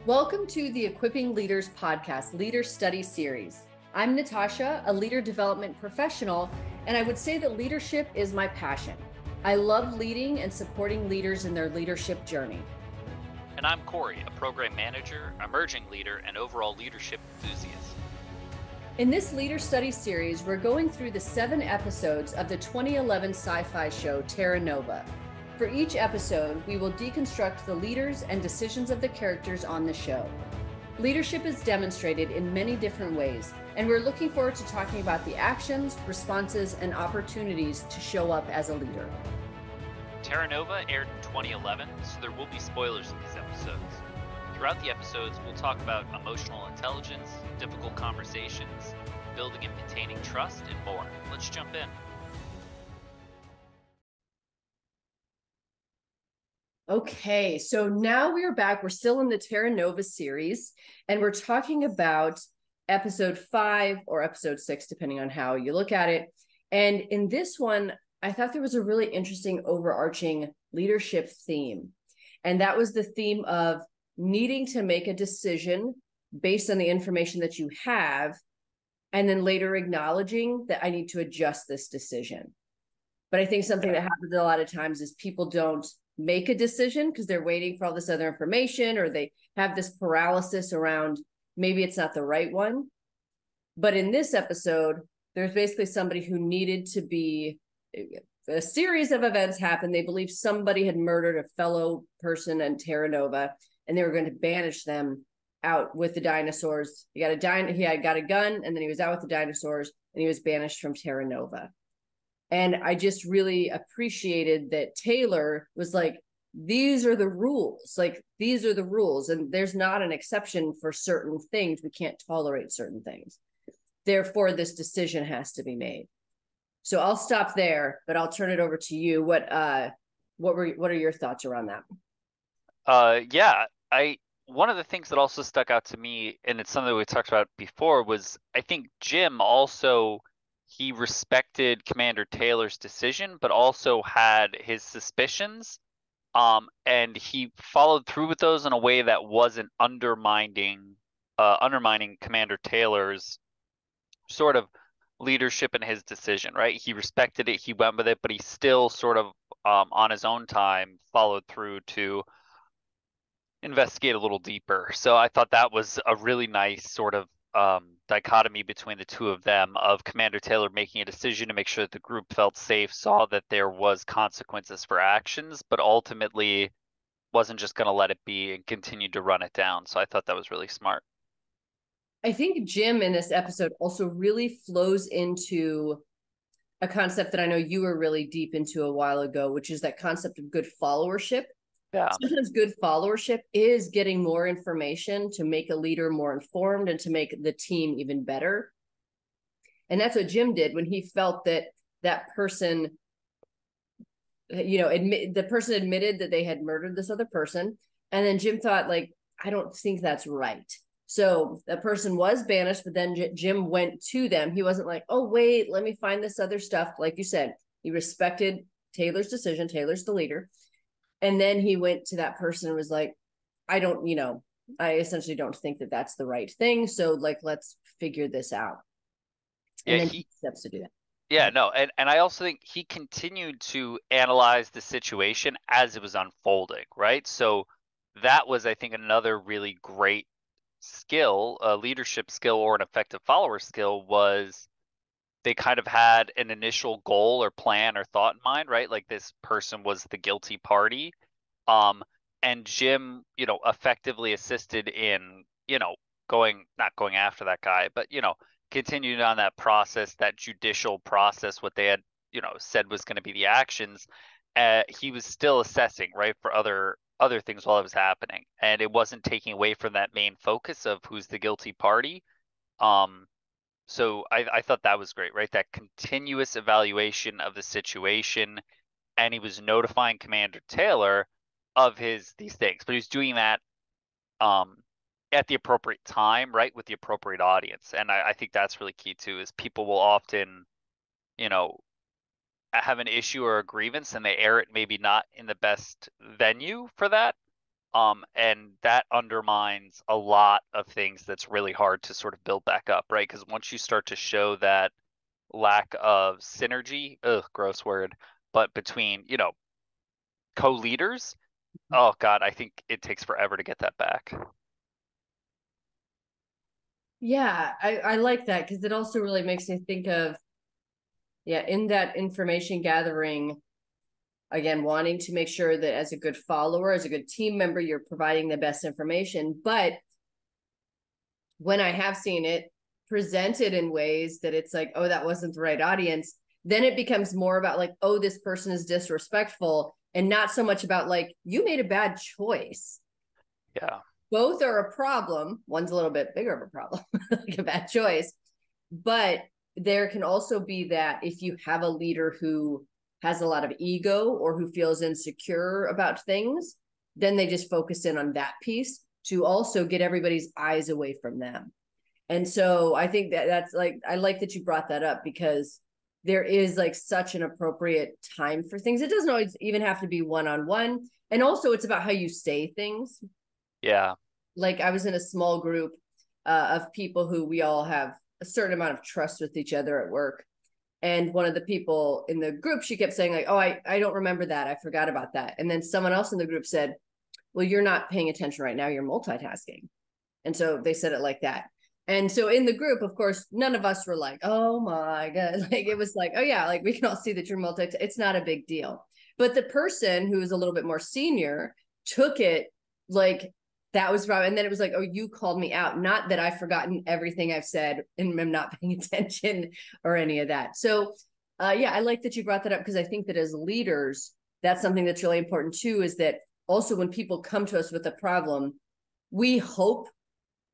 Welcome to the Equipping Leaders podcast, Leader Study Series. I'm Natasha, a leader development professional, and I would say that leadership is my passion. I love leading and supporting leaders in their leadership journey. And I'm Corey, a program manager, emerging leader, and overall leadership enthusiast. In this Leader Study Series, we're going through the 7 episodes of the 2011 sci-fi show Terra Nova. For each episode, we will deconstruct the leaders and decisions of the characters on the show. Leadership is demonstrated in many different ways, and we're looking forward to talking about the actions, responses, and opportunities to show up as a leader. Terra Nova aired in 2011, so there will be spoilers in these episodes. Throughout the episodes, we'll talk about emotional intelligence, difficult conversations, building and maintaining trust, and more. Let's jump in. Okay, so now we are back. We're still in the Terra Nova series, and we're talking about episode 5 or episode 6, depending on how you look at it. And in this one, I thought there was a really interesting overarching leadership theme. And that was the theme of needing to make a decision based on the information that you have, and then later acknowledging that I need to adjust this decision. But I think something that happens a lot of times is people don't make a decision because they're waiting for all this other information, or they have this paralysis around maybe it's not the right one. But in this episode, there's basically somebody who needed to be, a series of events happened. They believe somebody had murdered a fellow person in Terra Nova, and they were going to banish them out with the dinosaurs. He had got a gun, and then he was out with the dinosaurs, and he was banished from Terra Nova. And I just really appreciated that Taylor was like, these are the rules. Like, these are the rules. And there's not an exception for certain things. We can't tolerate certain things. Therefore, this decision has to be made. So I'll stop there, but I'll turn it over to you. What are your thoughts around that? One of the things that also stuck out to me, and it's something we talked about before, was I think Jim also, he respected Commander Taylor's decision, but also had his suspicions. And he followed through with those in a way that wasn't undermining Commander Taylor's sort of leadership in his decision, right? He respected it, he went with it, but he still sort of on his own time followed through to investigate a little deeper. So I thought that was a really nice sort of dichotomy between the two of them, of Commander Taylor making a decision to make sure that the group felt safe, saw that there was consequences for actions, but ultimately wasn't just going to let it be and continued to run it down. So I thought that was really smart. I think Jim in this episode also really flows into a concept that I know you were really deep into a while ago, which is that concept of good followership. Yeah. Sometimes good followership is getting more information to make a leader more informed and to make the team even better. And that's what Jim did when he felt that that person, the person admitted that they had murdered this other person. And then Jim thought, like, I don't think that's right. So that person was banished, but then Jim went to them. He wasn't like, oh, wait, let me find this other stuff. Like you said, he respected Taylor's decision. Taylor's the leader. And then he went to that person and was like, I essentially don't think that that's the right thing. So, like, let's figure this out. And then he steps to do that. Yeah, no. And I also think he continued to analyze the situation as it was unfolding, right? So that was, I think, another really great skill, a leadership skill or an effective follower skill, was they kind of had an initial goal or plan or thought in mind, right? Like, this person was the guilty party. And Jim, effectively assisted in, not going after that guy, but, continued on that process, that judicial process, what they had, said was going to be the actions. He was still assessing, right, for other things while it was happening. And it wasn't taking away from that main focus of who's the guilty party. So I thought that was great, right? That continuous evaluation of the situation, and he was notifying Commander Taylor of these things, but he was doing that at the appropriate time, right, with the appropriate audience. And I think that's really key too, is people will often, have an issue or a grievance and they air it maybe not in the best venue for that. And that undermines a lot of things that's really hard to sort of build back up, right? Because once you start to show that lack of synergy, ugh, gross word, but between, co-leaders, oh God, I think it takes forever to get that back. Yeah, I like that because it also really makes me think of, yeah, in that information gathering, again, wanting to make sure that as a good follower, as a good team member, you're providing the best information. But when I have seen it presented in ways that it's like, oh, that wasn't the right audience, then it becomes more about like, oh, this person is disrespectful, and not so much about like, you made a bad choice. Yeah. Both are a problem. One's a little bit bigger of a problem, like a bad choice. But there can also be that if you have a leader who has a lot of ego or who feels insecure about things, then they just focus in on that piece to also get everybody's eyes away from them. And so I think that that's like, I like that you brought that up because there is like such an appropriate time for things. It doesn't always even have to be one-on-one. And also it's about how you say things. Yeah. Like I was in a small group of people who we all have a certain amount of trust with each other at work. And one of the people in the group, she kept saying like, oh, I don't remember that. I forgot about that. And then someone else in the group said, well, you're not paying attention right now. You're multitasking. And so they said it like that. And so in the group, of course, none of us were like, oh my God. Like it was like, oh yeah, like we can all see that you're it's not a big deal. But the person who was a little bit more senior took it like that was wrong. And then it was like, oh, you called me out. Not that I've forgotten everything I've said and I'm not paying attention or any of that. So yeah, I like that you brought that up because I think that as leaders, that's something that's really important too, is that also when people come to us with a problem, we hope,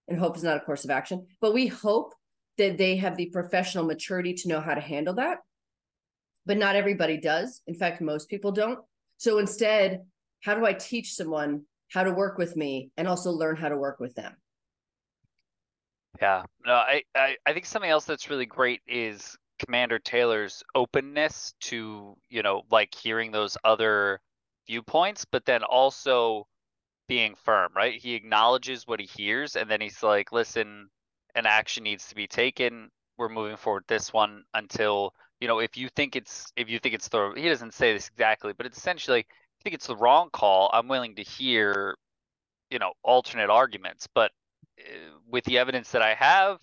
and hope is not a course of action, but we hope that they have the professional maturity to know how to handle that. But not everybody does. In fact, most people don't. So instead, how do I teach someone how to work with me and also learn how to work with them? Yeah. No, I think something else that's really great is Commander Taylor's openness to, like hearing those other viewpoints, but then also being firm, right? He acknowledges what he hears and then he's like, listen, an action needs to be taken. We're moving forward this one until, if you think it's he doesn't say this exactly, but it's essentially, if you think it's the wrong call, I'm willing to hear, alternate arguments, but with the evidence that I have,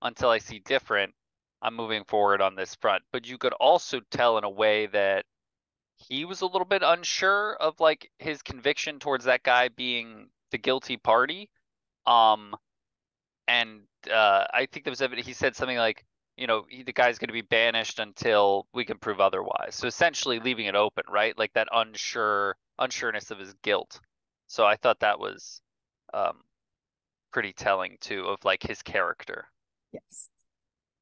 until I see different, I'm moving forward on this front. But you could also tell in a way that he was a little bit unsure of like his conviction towards that guy being the guilty party. Um, and I think there was evidence. He said something like, the guy's going to be banished until we can prove otherwise. So essentially leaving it open, right? Like that unsureness of his guilt. So I thought that was um, pretty telling too of like his character. Yes.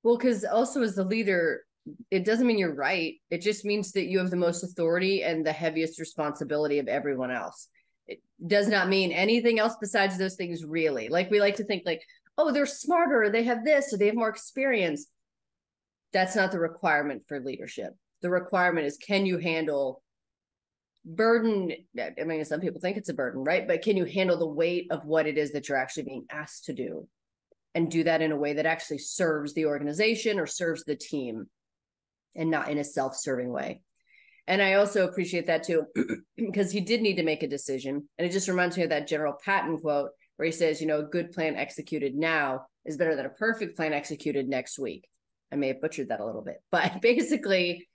Well, because also as the leader, it doesn't mean you're right. It just means that you have the most authority and the heaviest responsibility of everyone else. It does not mean anything else besides those things, really. Like we like to think like, oh, they're smarter, they have this, or they have more experience. That's not the requirement for leadership. The requirement is, can you handle burden? I mean, some people think it's a burden, right? But can you handle the weight of what it is that you're actually being asked to do? And do that in a way that actually serves the organization or serves the team and not in a self-serving way. And I also appreciate that too, because he did need to make a decision. And it just reminds me of that General Patton quote where he says, a good plan executed now is better than a perfect plan executed next week. I may have butchered that a little bit, but basically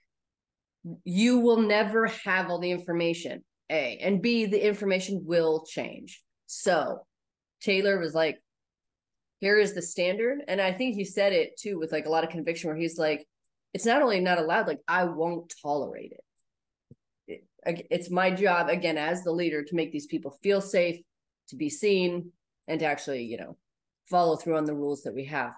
you will never have all the information, A, and B, the information will change. So Taylor was like, here is the standard. And I think he said it too with like a lot of conviction where he's like, it's not only not allowed, like I won't tolerate it. It's my job, again, as the leader to make these people feel safe, to be seen, and to actually, follow through on the rules that we have.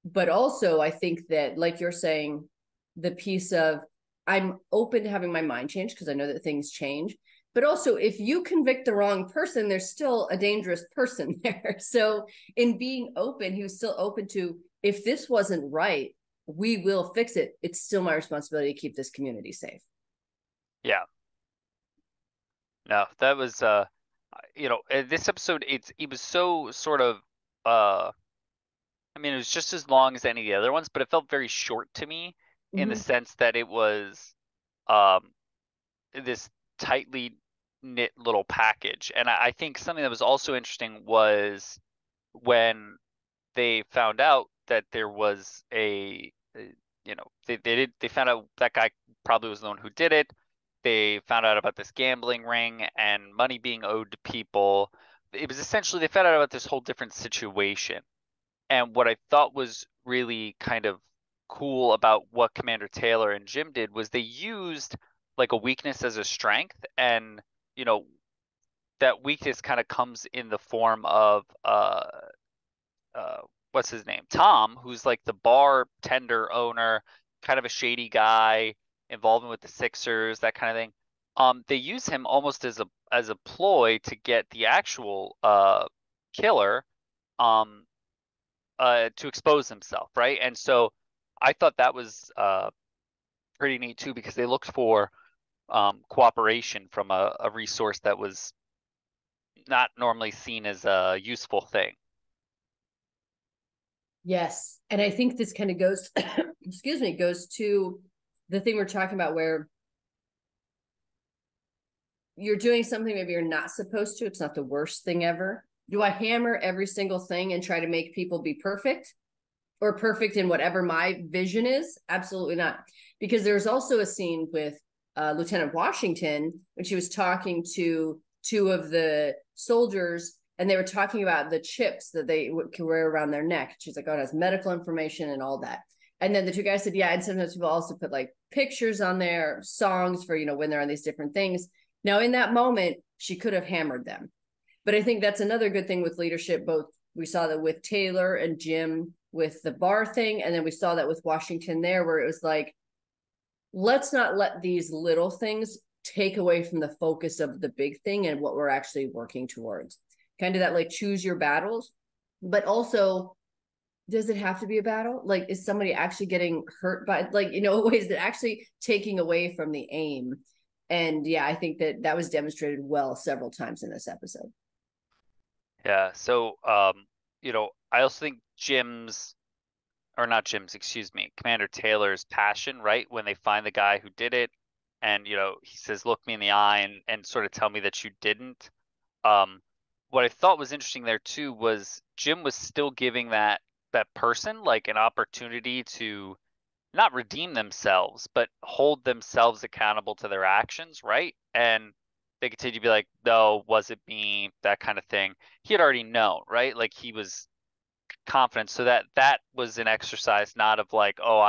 But also I think that, like you're saying, the piece of I'm open to having my mind changed because I know that things change. But also, if you convict the wrong person, there's still a dangerous person there. So in being open, he was still open to, if this wasn't right, we will fix it. It's still my responsibility to keep this community safe. Yeah. No, that was this episode, it was so sort of uh I mean, it was just as long as any of the other ones, but it felt very short to me in the Mm-hmm. sense that it was um this tightly knit little package. And I think something that was also interesting was when they found out that there was they found out that guy probably was the one who did it. They found out about this gambling ring and money being owed to people. It was essentially, they found out about this whole different situation. And what I thought was really kind of cool about what Commander Taylor and Jim did was they used like a weakness as a strength. And you know that weakness kind of comes in the form of uh what's his name, Tom, who's like the bartender owner, kind of a shady guy, involvement with the Sixers, that kind of thing. They use him almost as a ploy to get the actual killer um to expose himself, right? And so I thought that was pretty neat too, because they looked for cooperation from a resource that was not normally seen as a useful thing. Yes. And I think this kind of goes, excuse me, goes to the thing we're talking about where you're doing something maybe you're not supposed to. It's not the worst thing ever. Do I hammer every single thing and try to make people be perfect or perfect in whatever my vision is? Absolutely not. Because there's also a scene with Lieutenant Washington when she was talking to two of the soldiers and they were talking about the chips that they could wear around their neck. She's like, oh, it has medical information and all that. And then the two guys said, yeah, and sometimes people also put like pictures on there, songs for, when they're on these different things. Now, in that moment, she could have hammered them. But I think that's another good thing with leadership. Both we saw that with Taylor and Jim with the bar thing. And then we saw that with Washington there, where it was like, let's not let these little things take away from the focus of the big thing and what we're actually working towards. Kind of that like choose your battles, but also does it have to be a battle? Like, is somebody actually getting hurt by ways that actually taking away from the aim? And yeah, I think that was demonstrated well several times in this episode. Yeah. So, I also think excuse me, Commander Taylor's passion, right? When they find the guy who did it and, he says, look me in the eye and sort of tell me that you didn't. Um, what I thought was interesting there too was Jim was still giving that person like an opportunity to not redeem themselves, but hold themselves accountable to their actions, right? And they continue to be like, no, was it me? That kind of thing. He had already known, right? Like he was confident. So that was an exercise, not of like, oh,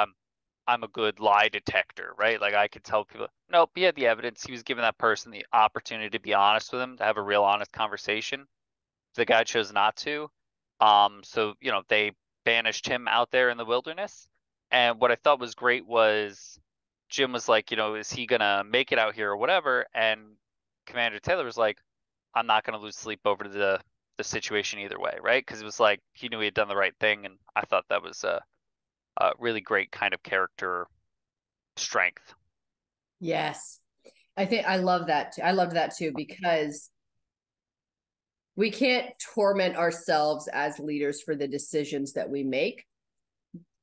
I'm a good lie detector, right? Like I could tell people, nope, he had the evidence. He was giving that person the opportunity to be honest with him, to have a real honest conversation. The guy chose not to. So, they banished him out there in the wilderness. And what I thought was great was Jim was like, is he gonna make it out here or whatever? And Commander Taylor was like, I'm not gonna lose sleep over the situation either way, right? Because it was like he knew he had done the right thing, and I thought that was a really great kind of character strength. Yes. I think I love that too. I loved that too because we can't torment ourselves as leaders for the decisions that we make,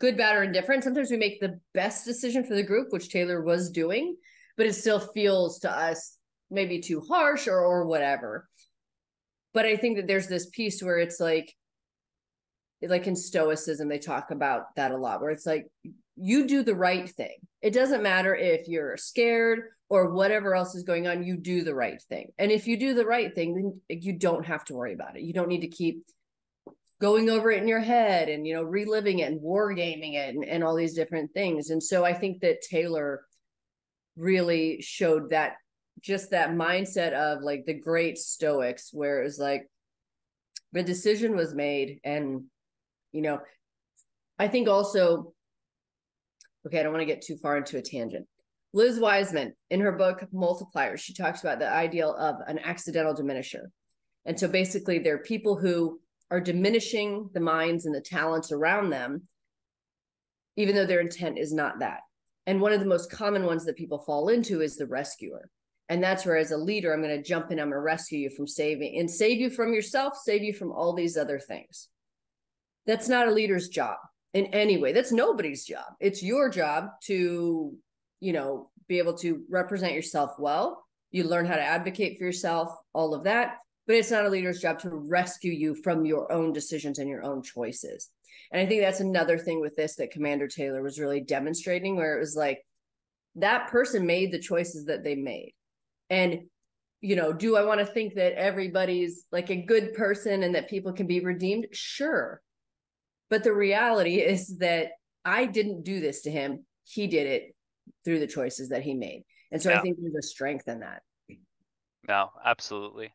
good, bad, or indifferent. Sometimes we make the best decision for the group, which Taylor was doing, but it still feels to us maybe too harsh or whatever. But I think that there's this piece where it's like in Stoicism, they talk about that a lot, where it's like, you do the right thing. It doesn't matter if you're scared or whatever else is going on, you do the right thing. And if you do the right thing, then you don't have to worry about it. You don't need to keep going over it in your head and, reliving it and wargaming it and all these different things. And so I think that Taylor really showed that, just that mindset of like the great Stoics, where it was like the decision was made. And, I think also, okay, I don't want to get too far into a tangent. Liz Wiseman, in her book Multipliers, she talks about the ideal of an accidental diminisher. And so basically, there are people who are diminishing the minds and the talents around them, even though their intent is not that. And one of the most common ones that people fall into is the rescuer. And that's where, as a leader, I'm going to jump in, I'm going to rescue you from saving and save you from yourself, save you from all these other things. That's not a leader's job in any way. That's nobody's job. It's your job to, be able to represent yourself well. You learn how to advocate for yourself, all of that. But it's not a leader's job to rescue you from your own decisions and your own choices. And I think that's another thing with this that Commander Taylor was really demonstrating, where it was like, that person made the choices that they made. And, do I want to think that everybody's like a good person and that people can be redeemed? Sure. But the reality is that I didn't do this to him. He did it through the choices that he made. And so I think there's a strength in that. No, absolutely.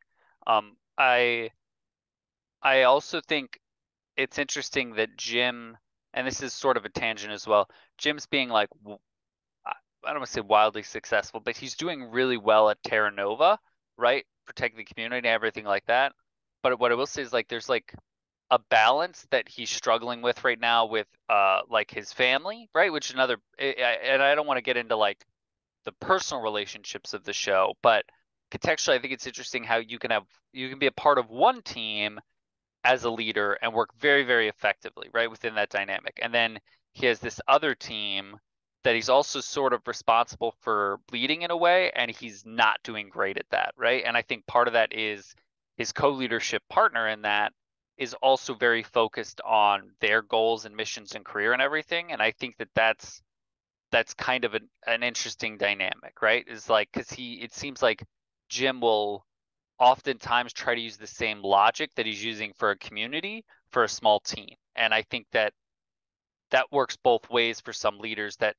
I also think it's interesting that Jim, and this is sort of a tangent as well, Jim's being like, I don't want to say wildly successful, but he's doing really well at Terra Nova, right? Protecting the community, everything like that. But what I will say is like there's like a balance that he's struggling with right now with like his family, right? Which is another, and I don't want to get into like the personal relationships of the show, but contextually, I think it's interesting how you can be a part of one team as a leader and work very, very effectively, right, within that dynamic. And then he has this other team that he's also sort of responsible for leading in a way, and he's not doing great at that, right? And I think part of that is his co-leadership partner in that is also very focused on their goals and missions and career and everything. And I think that that's kind of an interesting dynamic, right? Is like, because it seems like Jim will oftentimes try to use the same logic that he's using for a community for a small team. And I think that works both ways for some leaders that,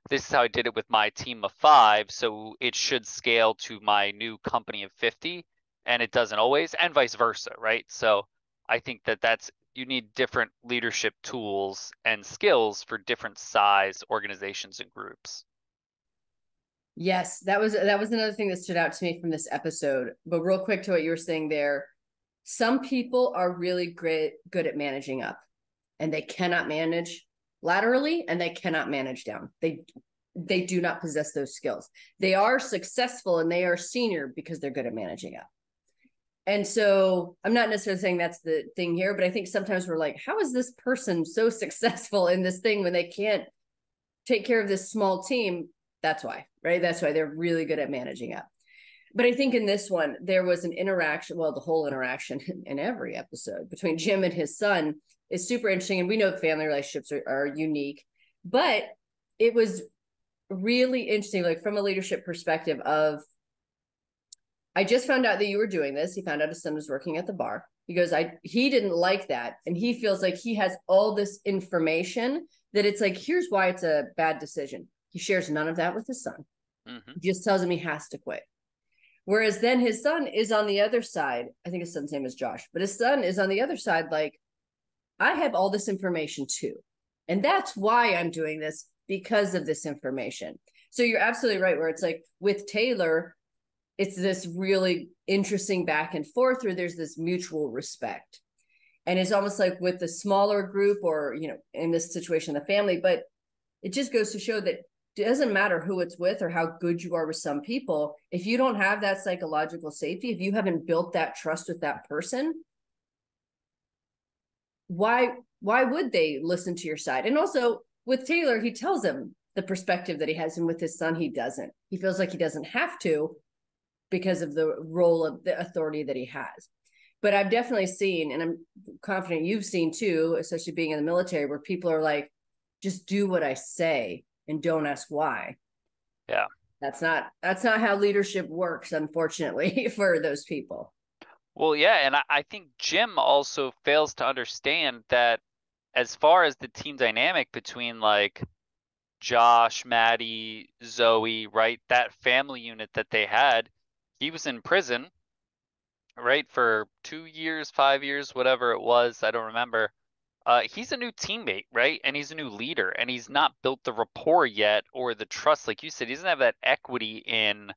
this is how I did it with my team of 5, so it should scale to my new company of 50, and it doesn't always, and vice versa, right? So I think that you need different leadership tools and skills for different size organizations and groups. Yes, that was another thing that stood out to me from this episode. But real quick to what you were saying there, some people are really good at managing up, and they cannot manage laterally, and they cannot manage down. They do not possess those skills. They are successful and they are senior because they're good at managing up. And so I'm not necessarily saying that's the thing here, but I think sometimes we're like, how is this person so successful in this thing when they can't take care of this small team? That's why, right? That's why they're really good at managing up. But I think in this one, there was an interaction, well, the whole interaction in every episode between Jim and his son is super interesting. And we know family relationships are unique, but it was really interesting, like from a leadership perspective of, I just found out that you were doing this. He found out his son was working at the bar. He goes, he didn't like that. And he feels like he has all this information that it's like, here's why it's a bad decision. He shares none of that with his son. Mm-hmm. He just tells him he has to quit. Whereas then his son is on the other side. I think his son's name is Josh, but his son is on the other side. Like, I have all this information too. And that's why I'm doing this, because of this information. So you're absolutely right, where it's like with Taylor, it's this really interesting back and forth where there's this mutual respect. And it's almost like with the smaller group or, in this situation, the family, but it just goes to show that it doesn't matter who it's with or how good you are with some people. If you don't have that psychological safety, if you haven't built that trust with that person, why would they listen to your side? And also with Taylor, he tells him the perspective that he has, and with his son, he doesn't. He feels like he doesn't have to because of the role of the authority that he has. But I've definitely seen, and I'm confident you've seen too, especially being in the military, where people are like, just do what I say and don't ask why. Yeah. That's not how leadership works, unfortunately, for those people. Well, yeah, and I think Jim also fails to understand that as far as the team dynamic between like Josh, Maddie, Zoe, right, that family unit that they had, he was in prison, right, for 2 years, 5 years, whatever it was, I don't remember. He's a new teammate, right? And he's a new leader, and he's not built the rapport yet or the trust, like you said. He doesn't have that equity in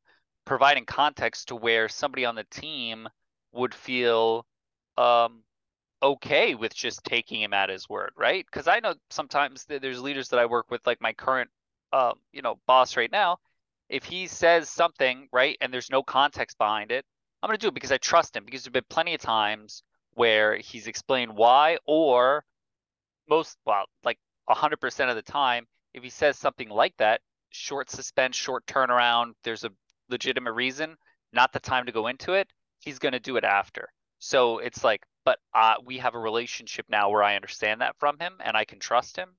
providing context to where somebody on the team would feel okay with just taking him at his word, right? Because I know sometimes there's leaders that I work with, like my current boss right now. if he says something, right, and there's no context behind it, I'm going to do it because I trust him, because there's been plenty of times where he's explained why, or like 100% of the time, if he says something like that, short suspense, short turnaround, there's a legitimate reason, not the time to go into it, he's going to do it after. So it's like, but we have a relationship now where I understand that from him and I can trust him.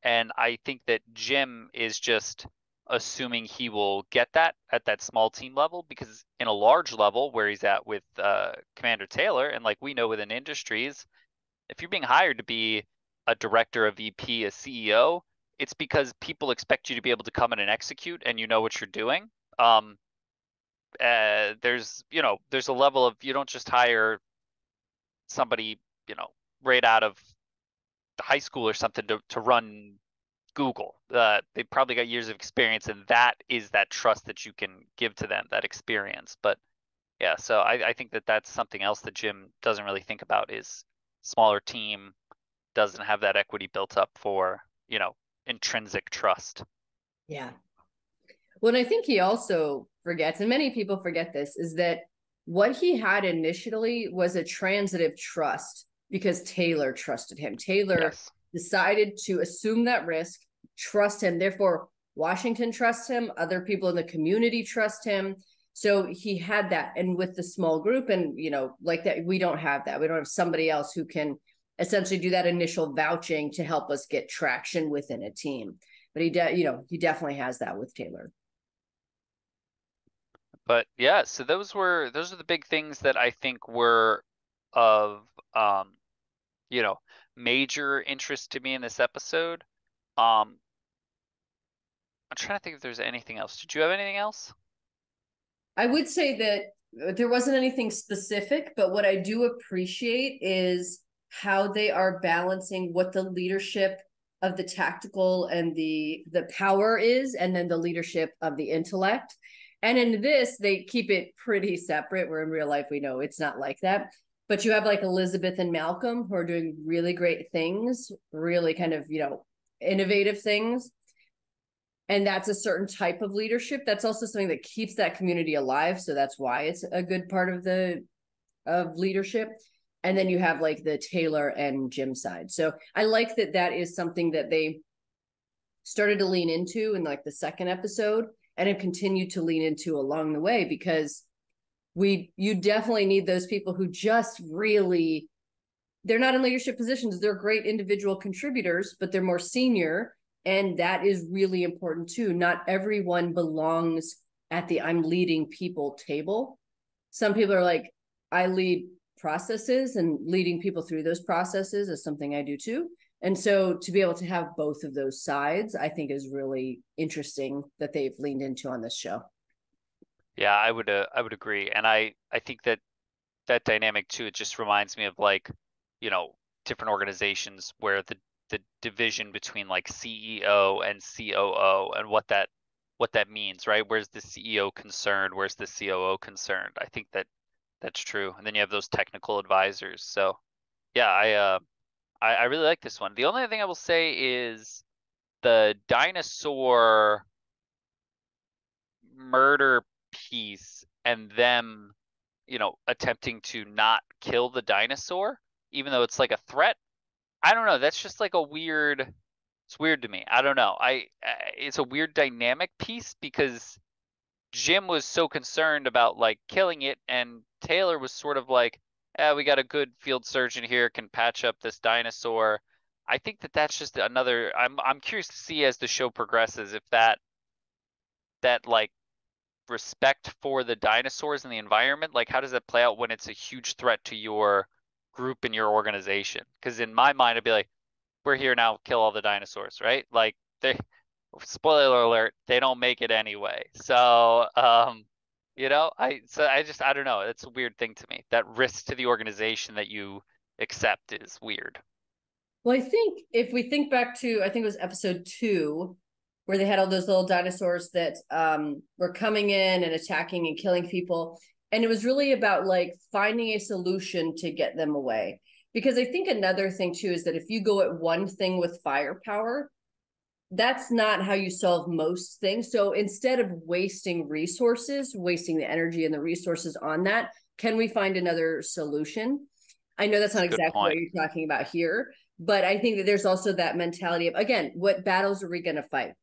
And I think that Jim is just assuming he will get that at that small team level, because in a large level where he's at with Commander Taylor, and like we know within industries, if you're being hired to be a director, a VP, a CEO, it's because people expect you to be able to come in and execute, and you know what you're doing. There's a level of, you don't just hire somebody, right out of high school or something to run Google. They probably got years of experience, and that is that trust that you can give to them, that experience. But yeah, so I think that that's something else that Jim doesn't really think about, is smaller team, doesn't have that equity built up for, intrinsic trust. Yeah. Well, and I think he also forgets, and many people forget this, is that what he had initially was a transitive trust because Taylor trusted him. Taylor Yes. decided to assume that risk, trust him. Therefore, Washington trusts him. Other people in the community trust him. So he had that. And with the small group, and, like that, we don't have that. We don't have somebody else who can essentially do that initial vouching to help us get traction within a team. But he definitely has that with Taylor. But yeah, so those are the big things that I think were of you know, major interest to me in this episode. I'm trying to think if there's anything else. Did you have anything else? I would say that there wasn't anything specific, but what I do appreciate is how they are balancing what the leadership of the tactical and the power is, and then the leadership of the intellect. And in this, they keep it pretty separate, where in real life we know it's not like that. But you have like Elizabeth and Malcolm who are doing really great things, really kind of, innovative things. And that's a certain type of leadership. That's also something that keeps that community alive. So that's why it's a good part of leadership. And then you have like the Taylor and Jim side. So I like that is something that they started to lean into in like the second episode, and have continued to lean into along the way, because you definitely need those people who just really, they're not in leadership positions. They're great individual contributors, but they're more senior. And that is really important too. Not everyone belongs at the I'm leading people table. Some people are like, I lead processes, and leading people through those processes is something I do too. And so to be able to have both of those sides, I think is really interesting that they've leaned into on this show. Yeah, I would agree. And I think that dynamic too, it just reminds me of like, different organizations where the division between like CEO and COO, and what that means, right? Where's the CEO concerned? Where's the COO concerned? I think that that's true. And then you have those technical advisors. So yeah, I really like this one. The only other thing I will say is the dinosaur murder piece, and them, attempting to not kill the dinosaur, even though it's like a threat. I don't know. That's just like it's weird to me. I don't know. It's a weird dynamic piece, because Jim was so concerned about like killing it, and Taylor was sort of like, we got a good field surgeon here, can patch up this dinosaur. I think that that's just another. I'm curious to see as the show progresses if that like respect for the dinosaurs and the environment, like how does that play out when it's a huge threat to your group and your organization? Because in my mind, I'd be like, we're here now, kill all the dinosaurs, right? Like they, spoiler alert, they don't make it anyway. So, I don't know. It's a weird thing to me. That risk to the organization that you accept is weird. Well, I think if we think back to, I think it was episode 2, where they had all those little dinosaurs that were coming in and attacking and killing people. And it was really about like finding a solution to get them away. Because I think another thing too is that if you go at one thing with firepower, that's not how you solve most things. So instead of wasting resources, wasting the energy and the resources on that, can we find another solution? I know that's not exactly what you're talking about here, but I think that there's also that mentality of, again, what battles are we going to fight?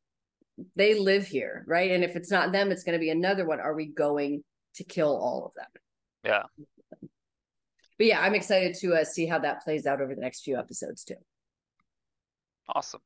They live here, right? And if it's not them, it's going to be another one. Are we going to kill all of them? Yeah. But yeah, I'm excited to see how that plays out over the next few episodes too. Awesome.